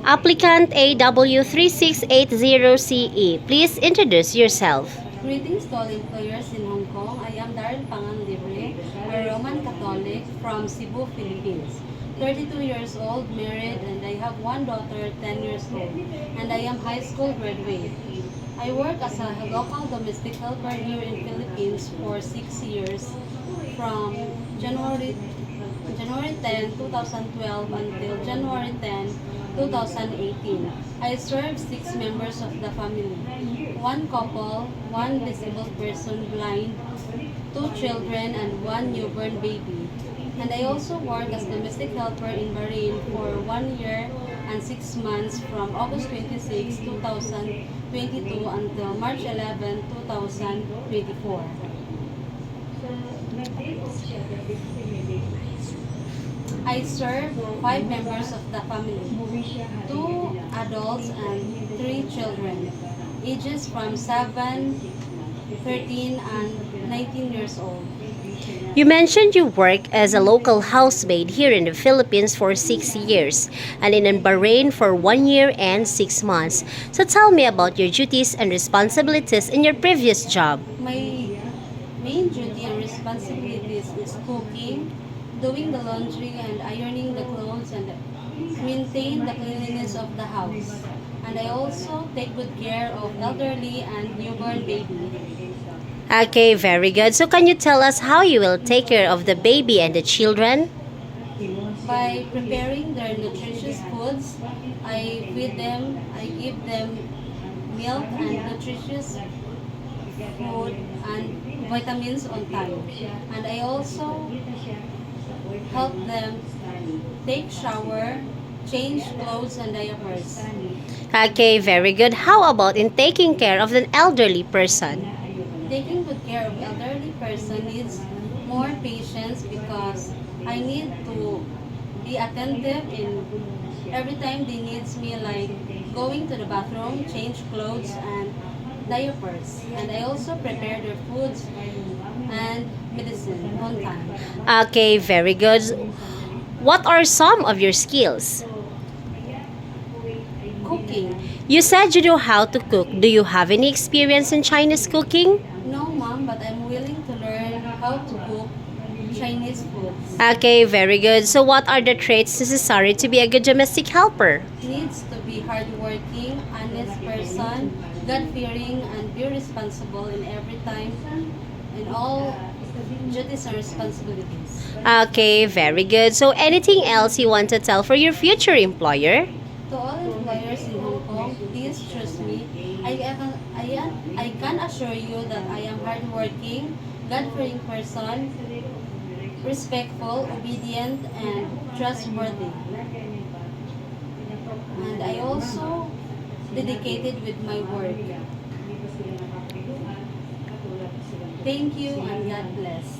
Applicant AW3680CE, please introduce yourself. Greetings to all employers in Hong Kong. I am Darren Pangan Libre, a Roman Catholic from Cebu, Philippines. 32 years old, married, and I have one daughter, 10 years old, and I am high school graduate. I work as a local domestic helper here in Philippines for 6 years from January 10, 2012 until January 10, 2018. I serve 6 members of the family. 1 couple, 1 disabled person blind, 2 children, and 1 newborn baby. And I also work as domestic helper in Bahrain for 1 year and 6 months from August 26, 2022 until March 11, 2024. I serve 5 members of the family, 2 adults and 3 children, ages from 7, 13, and 19 years old. You mentioned you work as a local housemaid here in the Philippines for 6 years and in Bahrain for 1 year and 6 months. So tell me about your duties and responsibilities in your previous job. My main duty and responsibilities is cooking, doing the laundry and ironing the clothes, and maintain the cleanliness of the house. And I also take good care of elderly and newborn baby. Okay, very good. So can you tell us how you will take care of the baby and the children? By preparing their nutritious foods, I feed them, I give them milk and nutritious food and vitamins on time. And I also help them take shower, change clothes and diapers. Okay, very good. How about in taking care of an elderly person? Taking good care of elderly person needs more patience because I need to be attentive in every time they needs me, like going to the bathroom, change clothes and diapers. And I also prepare their foods and medicine on time. Okay, very good. What are some of your skills? Cooking. You said you know how to cook. Do you have any experience in Chinese cooking? No, mom, but I'm willing to learn how to cook Chinese foods. Okay, very good. So what are the traits necessary to be a good domestic helper? Needs to be hardworking, honest person, God-fearing, and be responsible in every time in all duties and responsibilities. Okay, very good. So anything else you want to tell for your future employer? To all employers in Hong Kong, please choose me. I can assure you that I am hardworking, God-fearing person, respectful, obedient, and trustworthy. And I also dedicated with my work. Thank you and God bless.